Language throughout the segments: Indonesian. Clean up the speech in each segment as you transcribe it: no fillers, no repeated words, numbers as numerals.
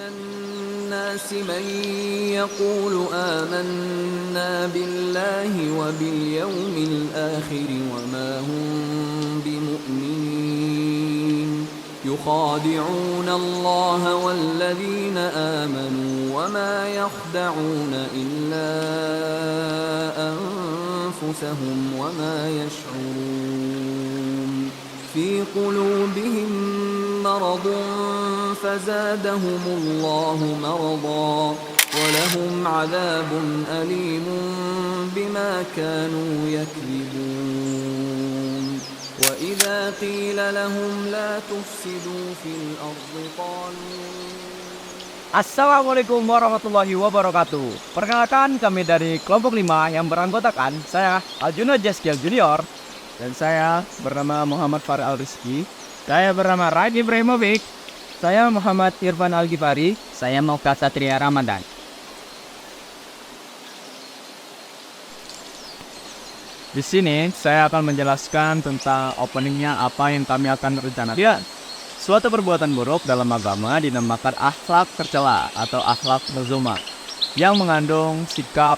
الناس من يقول آمنا بالله وباليوم الآخر وما هم بمؤمنين يخادعون الله والذين آمنوا وما يخدعون إلا أنفسهم وما يشعرون في قلوبهم مرض فزادهم الله مرضا ولهم عذاب أليم بما كانوا يكذبون وإذا قيل لهم لا تفسدوا في الأرض قالوا Assalamualaikum warahmatullahi wabarakatuh. Perkenalkan, kami dari kelompok 5 yang beranggotakan saya Aljuno Jaskiel Junior dan saya bernama Muhammad Far Al-Rizki. Saya bernama Raid Ibrahimovic. Saya Muhammad Irfan Al-Ghifari. Saya Mauka Satria Ramadan. Di sini saya akan menjelaskan tentang openingnya apa yang kami akan rencanakan. Suatu perbuatan buruk dalam agama dinamakan akhlak tercela atau akhlak mazmumah yang mengandung sikap,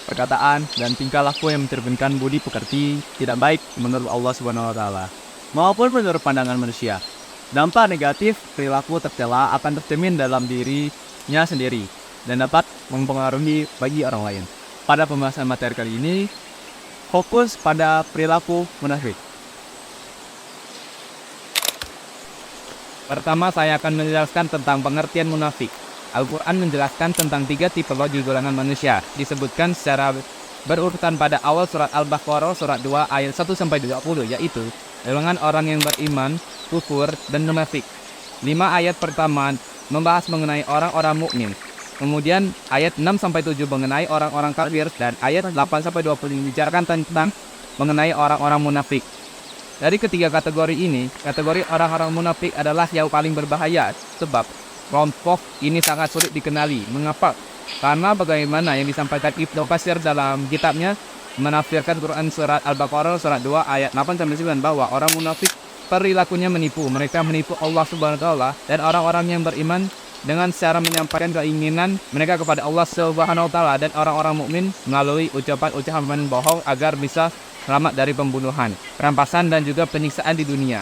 perkataan, dan tingkah laku yang mencerminkan budi pekerti tidak baik menurut Allah Subhanahu wa taala maupun menurut pandangan manusia. Dampak negatif perilaku tercela akan tercermin dalam dirinya sendiri dan dapat mempengaruhi bagi orang lain. Pada pembahasan materi kali ini fokus pada perilaku munafik. Pertama, saya akan menjelaskan tentang pengertian munafik. Al-Quran menjelaskan tentang 3 tipologi golongan manusia. Disebutkan secara berurutan pada awal surat Al-Baqarah surat 2 ayat 1-20, yaitu golongan orang yang beriman, kufur, dan munafik. 5 ayat pertama membahas mengenai orang-orang mukmin. Kemudian ayat 6-7 mengenai orang-orang kafir, dan ayat 8-20 membicarakan tentang mengenai orang-orang munafik. Dari ketiga kategori ini, kategori orang-orang munafik adalah yang paling berbahaya sebab kelompok ini sangat sulit dikenali. Mengapa? Karena bagaimana yang disampaikan Ibnu Katsir dalam kitabnya menafsirkan Quran surat Al-Baqarah surat 2 ayat 8-9 bahwa orang munafik perilakunya menipu. Mereka menipu Allah Subhanahu wa taala dan orang-orang yang beriman dengan cara menyampaikan keinginan mereka kepada Allah Subhanahu wa taala dan orang-orang mukmin melalui ucapan-ucapan bohong agar bisa selamat dari pembunuhan, perampasan, dan juga penyiksaan di dunia.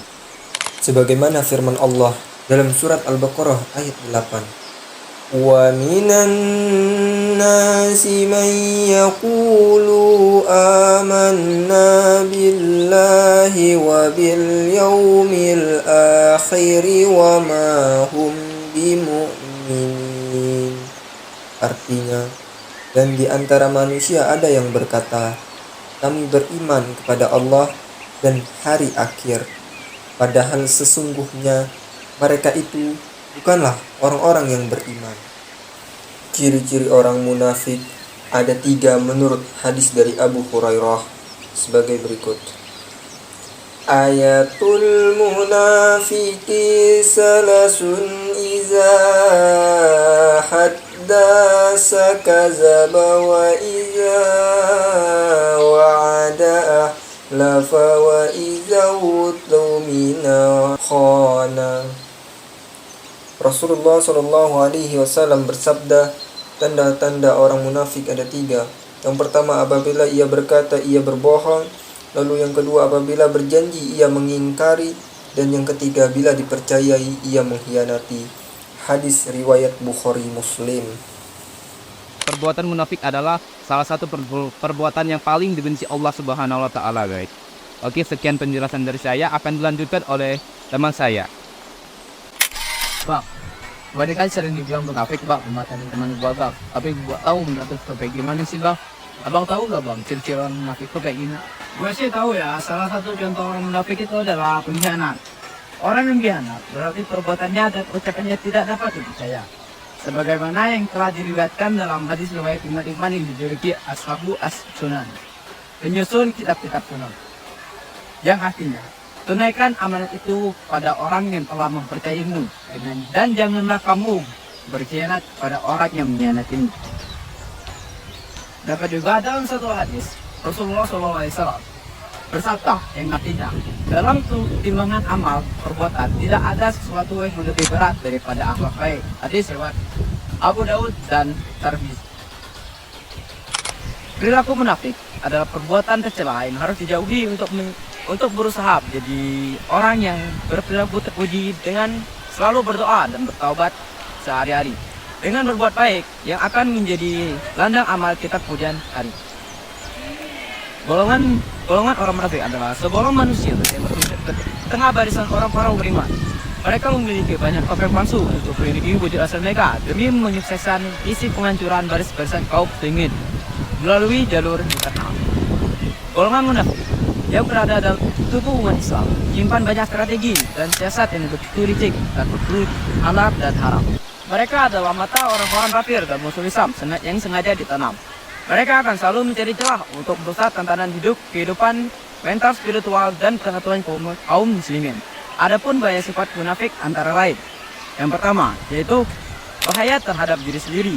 Sebagaimana firman Allah dalam surat Al-Baqarah ayat 8. Wa minan nasi man yaqulu amanna billahi wa bil yawmil akhir wa ma hum bimu'minin. Artinya, dan di antara manusia ada yang berkata, kami beriman kepada Allah dan hari akhir, padahal sesungguhnya mereka itu bukanlah orang-orang yang beriman. Ciri-ciri orang munafik ada 3 menurut hadis dari Abu Hurairah sebagai berikut. Ayatul munafiki salasun iza haddasa kazaba wa iza wa'ada ahlafa wa iza utumina khana. Rasulullah SAW bersabda, tanda-tanda orang munafik ada 3. Yang pertama, apabila ia berkata ia berbohong. Lalu yang kedua, apabila berjanji ia mengingkari. Dan yang ketiga, bila dipercayai ia mengkhianati. Hadis riwayat Bukhari Muslim. Perbuatan munafik adalah salah satu perbuatan yang paling dibenci Allah Subhanahu wa taala, guys. Oke, sekian penjelasan dari saya, akan dilanjutkan oleh teman saya. Bang, banyak kan sering dibilang munafik, Bang, sama teman-teman gua, Bang. Tapi gua tahu menurut tuh kayak gimana sih, Bang? Abang tahu gak, Bang, ciri-ciri orang munafik tuh kayak gini? Gue sih tahu ya, salah satu contoh orang munafik itu adalah pengkhianat. Orang yang khianat berarti perbuatannya dan ucapannya tidak dapat dipercaya. Sebagaimana yang telah diriwayatkan dalam hadis riwayat Imam yang dijuluki Ashabu As-Sunan, penyusun kitab-kitab sunan. Yang artinya, tunaikan amanat itu pada orang yang telah mempercayaimu, dan janganlah kamu berkhianat pada orang yang mengkhianatimu. Dapat juga dalam satu hadis Rasulullah SAW bersalah yang artinya dalam timbangan amal perbuatan tidak ada sesuatu yang lebih berat daripada akhlak baik. Hadis riwayat Abu Daud dan Tirmidzi. Perilaku munafik adalah perbuatan tercela yang harus dijauhi untuk berusaha menjadi orang yang berperilaku terpuji dengan selalu berdoa dan bertaubat sehari-hari dengan berbuat baik yang akan menjadi ladang amal kita kemudian hari. Golongan orang munafik adalah segolongan manusia yang berada di tengah barisan orang-orang beriman. Mereka memiliki banyak topeng palsu untuk melindungi wujud asal mereka demi menyukseskan isi penghancuran barisan kaum muslimin melalui jalur internal. Golongan munafik yang berada dalam tubuh umat Islam menyimpan banyak strategi dan siasat yang begitu licik dan begitu halal dan haram. Mereka adalah mata orang-orang kafir dan musuh Islam yang sengaja ditanam. Mereka akan selalu mencari celah untuk merusak tatanan hidup, kehidupan, mental, spiritual, dan pengetahuan kaum muslimin. Adapun bahaya sifat munafik antara lain. Yang pertama, yaitu bahaya terhadap diri sendiri.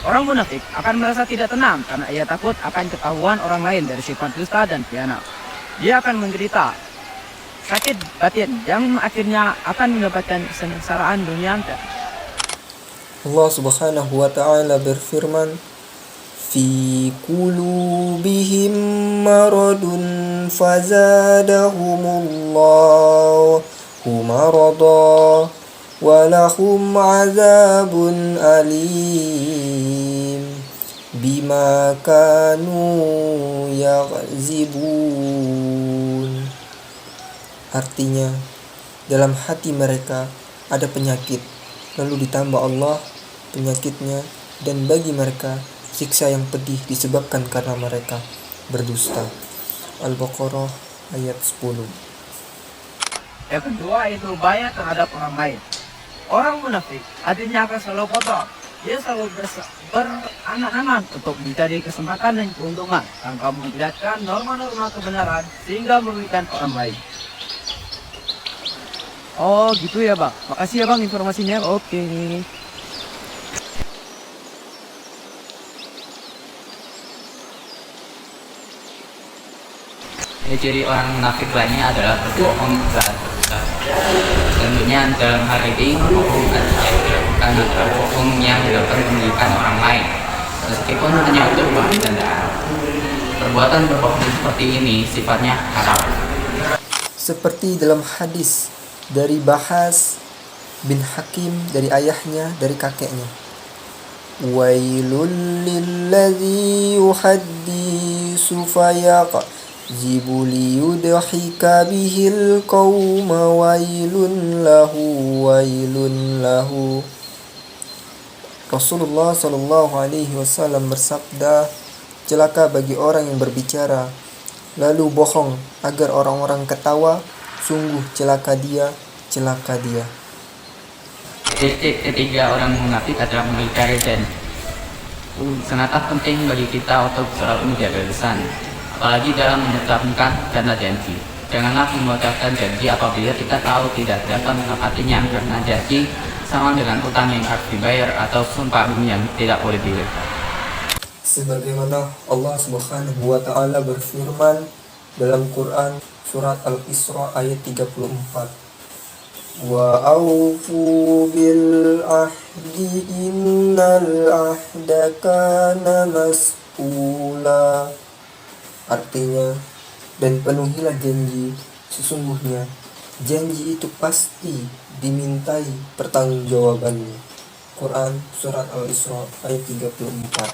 Orang munafik akan merasa tidak tenang karena ia takut akan ketahuan orang lain dari sifat dusta dan khianat. Dia akan menderita sakit batin yang akhirnya akan mendapatkan kesengsaraan dunia. Allah Subhanahu wa taala berfirman, "Fi qulubihim maradun fazadahumullahu marada wa lahum azabun alim bima kanu yaghzibun." Artinya, dalam hati mereka ada penyakit, lalu ditambah Allah penyakitnya, dan bagi mereka siksa yang pedih disebabkan karena mereka berdusta. Al-Baqarah ayat 10. Yang kedua itu bahaya terhadap orang lain. Orang munafik hatinya akan selalu kotor. Dia selalu berangan-angan untuk mencari kesempatan dan keuntungan tanpa memperlihatkan norma-norma kebenaran sehingga merugikan orang lain. Oh gitu ya bang, makasih ya bang informasinya. Oke. Ciri orang munafik lainnya adalah berbohong besar. Tentunya dalam hal ini bohong dilakukan adalah bohong yang dapat merugikan orang lain, meskipun hanya untuk bahan dendam. Perbuatan berbohong seperti ini sifatnya haram. Seperti dalam hadis dari Bahas bin Hakim dari ayahnya dari kakeknya, "Wailul lilladzi yuhaddisu fayaqzibu liyudhika bihil qauma wailun lahu." Rasulullah Shallallahu Alaihi Wasallam bersabda, celaka bagi orang yang berbicara lalu bohong agar orang-orang ketawa, sungguh celaka dia, celaka dia. Titik ketiga orang munafik adalah mengingkari janji. Sangatlah penting bagi kita untuk selalu menjaga lisan, apalagi dalam menetapkan dana janji. Janganlah mengucapkan janji apabila kita tahu tidak dapat menepatinya, karena janji sama dengan utang yang harus dibayar atau sumpah yang tidak boleh dilanggar. Sebagaimana Allah Subhanahu wa taala berfirman dalam Quran surat Al-Isra ayat 34, "Wa aufu bil ahdi innal ahda kana mas'ula." Artinya, dan penuhilah janji, sesungguhnya janji itu pasti dimintai pertanggungjawabannya. Quran surat Al-Isra ayat 34.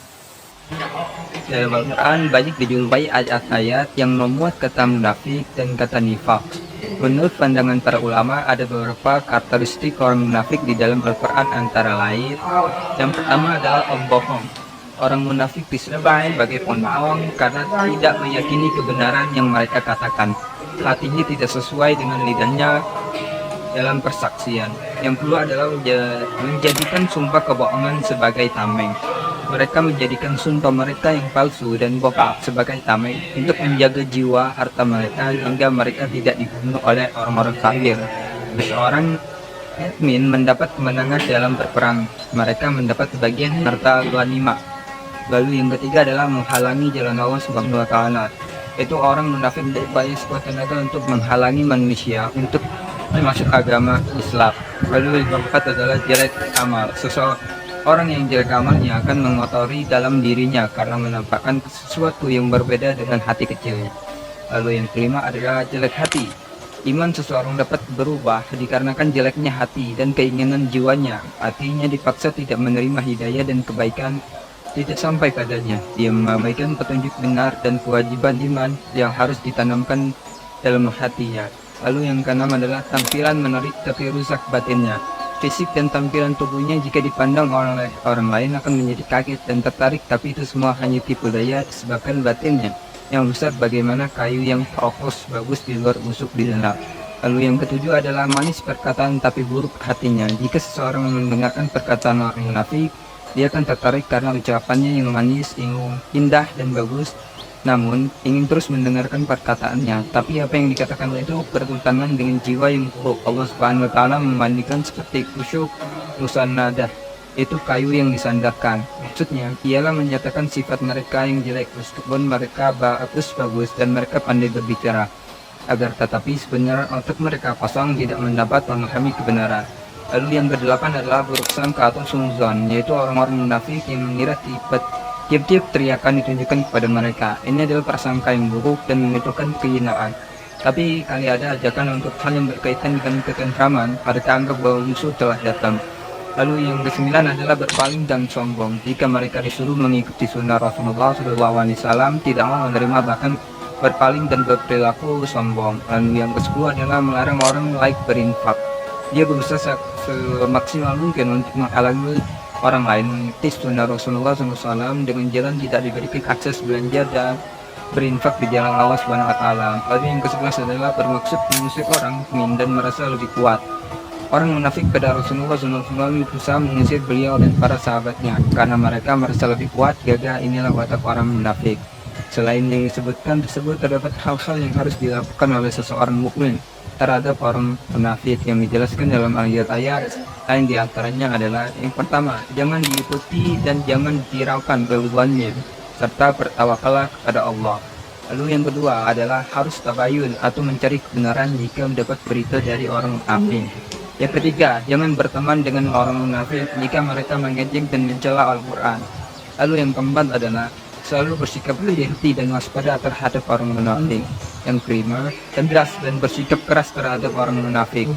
Dalam Al-Quran banyak dijumpai ayat-ayat yang memuat kata munafik dan kata nifaq. Menurut pandangan para ulama, ada beberapa karakteristik orang munafik di dalam Al-Quran, antara lain yang pertama adalah pembohong. Orang munafik disebut sebagai pembohong karena tidak meyakini kebenaran yang mereka katakan. Hatinya tidak sesuai dengan lidahnya dalam persaksian. Yang kedua adalah menjadikan sumpah kebohongan sebagai tameng. Mereka menjadikan sumpah mereka yang palsu dan bohong sebagai tameng untuk menjaga jiwa harta mereka hingga mereka tidak dibunuh oleh orang-orang kafir. Seorang admin mendapat kemenangan dalam berperang, mereka mendapat bagian harta ghanimah. Lalu yang ketiga adalah menghalangi jalan Allah Subhanahu wa taala. Itu orang munafik berupaya sekuat tenaga untuk menghalangi manusia untuk masuk agama Islam. Lalu yang keempat adalah jelek amal. Seseorang yang jelek amalnya akan mengotori dalam dirinya karena menampakkan sesuatu yang berbeda dengan hati kecilnya. Lalu yang kelima adalah jelek hati. Iman seseorang dapat berubah dikarenakan jeleknya hati dan keinginan jiwanya. Hatinya dipaksa tidak menerima hidayah dan kebaikan tidak sampai padanya. Dia mengabaikan petunjuk benar dan kewajiban iman yang harus ditanamkan dalam hatinya. Lalu yang keenam adalah tampilan menarik tapi rusak batinnya. Fisik dan tampilan tubuhnya jika dipandang oleh orang lain akan menjadi kaget dan tertarik, tapi itu semua hanya tipu daya disebabkan batinnya yang rusak bagaimana kayu yang kokoh bagus di luar busuk di dalam. Lalu yang ketujuh adalah manis perkataan tapi buruk hatinya. Jika seseorang mendengarkan perkataan orang munafik, dia akan tertarik karena ucapannya yang manis, indah dan bagus, namun ingin terus mendengarkan perkataannya. Tapi apa yang dikatakan itu bertentangan dengan jiwa yang buruk. Allah Subhanahu wa taala membandingkan seperti kusyuk nada, itu kayu yang disandarkan. Maksudnya, ialah menyatakan sifat mereka yang jelek meskipun mereka bagus dan mereka pandai berbicara. Tetapi sebenarnya otak mereka kosong, tidak mendapat memahami kebenaran. Lalu yang kedelapan adalah buruk sangka atau suzon, yaitu orang-orang munafik yang mengira tiap-tiap teriakan ditunjukkan kepada mereka. Ini adalah prasangka yang buruk dan menunjukkan kehinaan. Tapi kali ada ajakan untuk hal yang berkaitan dengan ketentraman, mereka anggap bahwa musuh telah datang. Lalu yang kesembilan adalah berpaling dan sombong. Jika mereka disuruh mengikuti sunnah Rasulullah SAW, tidak mau menerima, bahkan berpaling dan berperilaku sombong. Lalu yang ke-10 adalah melarang orang lain berinfak. Dia berusaha semaksimal mungkin untuk menghalangi orang lain mengikuti sunnah Rasulullah SAW dengan jalan tidak diberikan akses belanja dan berinfak di jalan Allah Subhanahu wa taala. Lalu yang ke-11 adalah bermaksud mengusik orang dan merasa lebih kuat. Orang munafik pada Rasulullah SAW berusaha mengusir beliau dan para sahabatnya karena mereka merasa lebih kuat, gagah. Inilah watak orang munafik. Selain yang disebutkan tersebut, terdapat hal-hal yang harus dilakukan oleh seseorang mukmin terhadap orang munafik yang dijelaskan dalam ayat-ayat. Lain diantaranya adalah yang pertama, jangan diikuti dan jangan dihiraukan kelakuannya, serta bertawakallah kepada Allah. Lalu yang kedua adalah harus tabayun atau mencari kebenaran jika mendapat berita dari orang munafik. Yang ketiga, jangan berteman dengan orang munafik jika mereka mengejek dan mencela Al-Quran. Lalu yang keempat adalah selalu bersikap hati dan waspada terhadap orang munafik. Yang kelima, tegas dan bersikap keras terhadap orang munafik.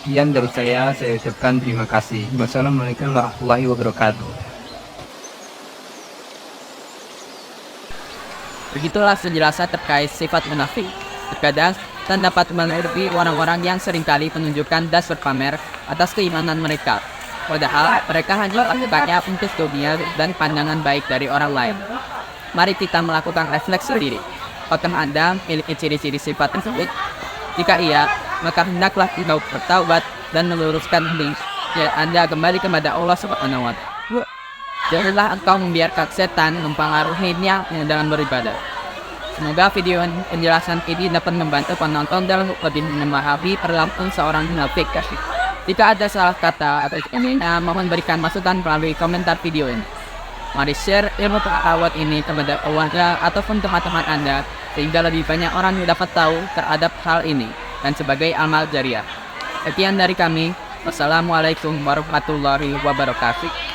Sekian dari saya ucapkan terima kasih. Wassalamualaikum warahmatullahi wabarakatuh. Begitulah penjelasan terkait sifat munafik. Terkadang dan dapat menerupi orang-orang yang seringkali menunjukkan dan berpamer atas keimanan mereka. Padahal mereka hanya melakukannya untuk dunia dan pandangan baik dari orang lain. Mari kita melakukan refleksi diri. Apakah Anda memiliki ciri-ciri sifat tersebut? Jika iya, maka hendaklah kita bertaubat dan meluruskan diri Anda kembali kepada Allah Subhanahu wa taala. Janganlah engkau membiarkan setan mempengaruhinya dengan beribadah. Semoga video penjelasan ini dapat membantu penonton dalam lebih memahami perilaku seorang munafik. Jika ada salah kata atau mohon berikan masukan melalui komentar video ini. Mari share ilmu pengetahuan ini kepada keluarga ataupun teman-teman Anda sehingga lebih banyak orang yang dapat tahu terhadap hal ini dan sebagai amal jariah. Sekian dari kami. Wassalamualaikum warahmatullahi wabarakatuh.